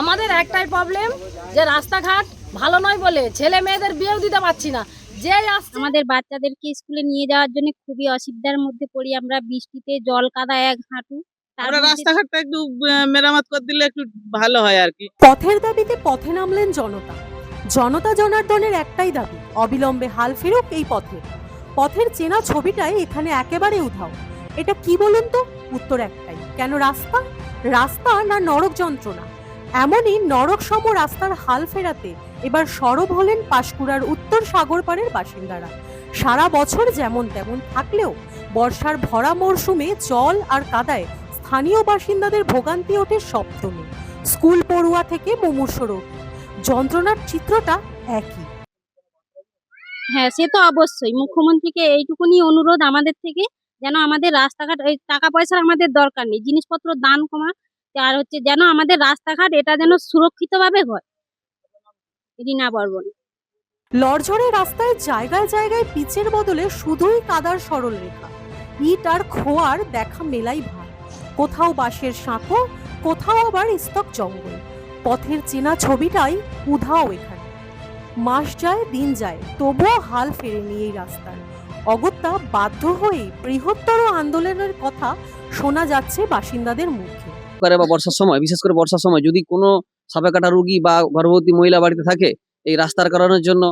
আমাদের একটাই প্রবলেম যে রাস্তাঘাট ভালো নয় বলে ছেলে মেয়েদের বিয়েও দিতে পারছি না। যে আমাদের বাচ্চাদেরকে স্কুলে নিয়ে যাওয়ার জন্য খুবই অসুবিধার মধ্যে পড়ি আমরা। বৃষ্টিতে জল কাদা এক হাঁটু। আমরা রাস্তাঘাটটা একটু মেরামত করে দিলে একটু ভালো হয় আর কি। পথের দাবিতে পথে নামলেন জনতা। জনতা জনার্দনের একটাই দাবি, অবিলম্বে হাল ফেরুক এই পথের চেনা ছবিটাই এখানে একেবারে উধাও। এটা কি বলুন তো? উত্তর একটাই, কেন রাস্তা না নরক যন্ত্রণা? এমনই নরক সম রাস্তার হাল ফেরাতে এবার সরব হলেন পাঁশকুড়ার উত্তর সাগরপাড়ের বাসিন্দারা। সারা বছর যেমন তেমন থাকলেও বর্ষার ভরা মরশুমে জল আর কাদায় স্থানীয় বাসিন্দাদের ভোগান্তি ওঠে সপ্তমী। স্কুল পড়ুয়া থেকে মুমূর্ষ রোগ, যন্ত্রণার চিত্রটা একই। হ্যাঁ, সে তো অবশ্যই। মুখ্যমন্ত্রীকে এইটুকুনি অনুরোধ আমাদের থেকে, যেন আমাদের রাস্তাঘাট, এই টাকা পয়সার আমাদের দরকার নেই, জিনিসপত্র দান কমা, আর হচ্ছে যেন আমাদের রাস্তাঘাট এটা যেন সুরক্ষিতভাবে হয়। রিনা বর্মন। লড়ঝড়ে রাস্তায় জায়গায় জায়গায় পিচের বদলে শুধুই কাদার সরল রেখা, ইট আর খোয়ার দেখা মেলাই ভার। কোথাও বাঁশের সাঁকো, কোথাও আবার স্তক জঙ্গল। পথের চেনা ছবিটাই উধাও এখানে। মাস যায় দিন যায়, তবুও হাল ফেরেনি এই রাস্তার। অগত্যা বাধ্য হয়ে বৃহত্তর আন্দোলনের কথা শোনা যাচ্ছে বাসিন্দাদের মুখে। বা বর্ষার সময়, বিশেষ করে বর্ষার সময় যদি কোনো সাপে কাটা রোগী বা গর্ভবতী মহিলা বাড়িতে থাকে, এই রাস্তার কারণের জন্য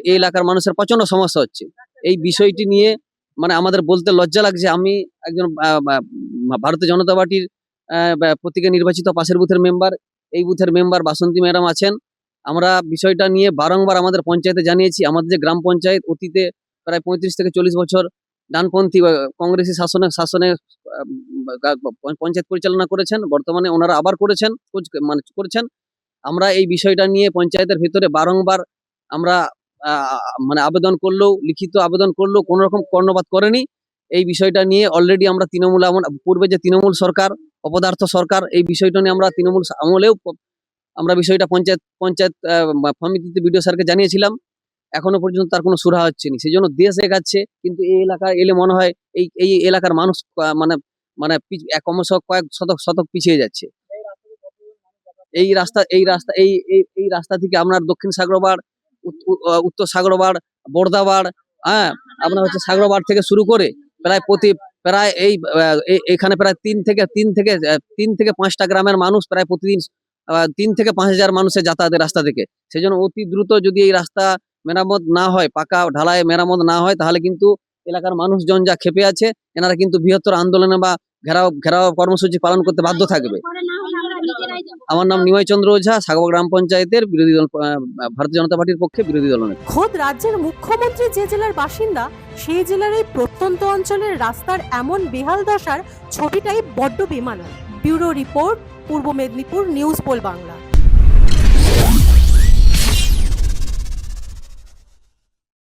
এই এলাকার মানুষের প্রচন্ড সমস্যা হচ্ছে। এই বিষয়টি নিয়ে মানে আমাদের বলতে লজ্জা লাগছে। আমি একজন ভারতীয় জনতা পার্টির প্রতীকে নির্বাচিত পাশের বুথের মেম্বার। এই বুথের মেম্বার বাসন্তী ম্যাডাম আছেন। আমরা বিষয়টা নিয়ে বারংবার আমাদের পঞ্চায়েতে জানিয়েছি। আমাদের যে গ্রাম পঞ্চায়েত অতীতে প্রায় 35 থেকে 40 বছর ডানপন্থী কংগ্রেসী শাসনে পঞ্চায়েত পরিচালনা করেছেন। বর্তমানে ওনারা আবার করেছেন। আমরা এই বিষয়টা নিয়ে পঞ্চায়েতের ভিতরে বারংবার আমরা আবেদন করলেও, লিখিত আবেদন করলেও কোনো রকম কর্ণপাত করেনি। এই বিষয়টা নিয়ে অলরেডি আমরা পূর্বে যে তৃণমূল সরকার, অপদার্থ সরকার, এই বিষয়টা নিয়ে আমরা তৃণমূল আমলেও আমরা বিষয়টা পঞ্চায়েত সমিতিতে বিডিও স্যারকে জানিয়েছিলাম। এখনো পর্যন্ত তার কোনো সুরাহা হচ্ছে না। সেই জন্য দেশ এগাচ্ছে, কিন্তু এই এলাকায় এলে মনে হয় এই এলাকার মানুষ ক্রমশ কয়েক শতক পিছিয়ে যাচ্ছে। এই রাস্তা থেকে আপনার দক্ষিণ সাগরবাড়, উত্তর সাগরবাড়, বর্দাবাড়, হ্যাঁ, আপনার হচ্ছে সাগরবাড় থেকে শুরু করে প্রায় এখানে প্রায় 3 থেকে 5টা গ্রামের মানুষ প্রায় প্রতিদিন 3 থেকে 5,000 মানুষের যাতায়াতের রাস্তা থেকে। সেই জন্য অতি দ্রুত যদি এই রাস্তা মেরামত না হয়, পাকা ঢালাই মেরামত না হয়, তাহলে কিন্তু এলাকার মানুষজন যা ক্ষেপে আছে, এনারা কিন্তু বৃহত্তর আন্দোলনে বা ঘেরাও কর্মসূচি পালন করতে বাধ্য থাকবে। আমার নাম নিমাই চন্দ্র ওঝা, সাগর গ্রাম পঞ্চায়েতের বিরোধী দল, ভারতীয় জনতা পার্টির পক্ষে বিরোধী দলনেতা। খোদ রাজ্যের মুখ্যমন্ত্রী যে জেলার বাসিন্দা, সেই জেলার এই প্রত্যন্ত অঞ্চলের রাস্তার এমন বেহাল দশার ছবিটাই বড্ড বেমানান। ব্যুরো রিপোর্ট, পূর্ব মেদিনীপুর নিউজ পোল বাংলা।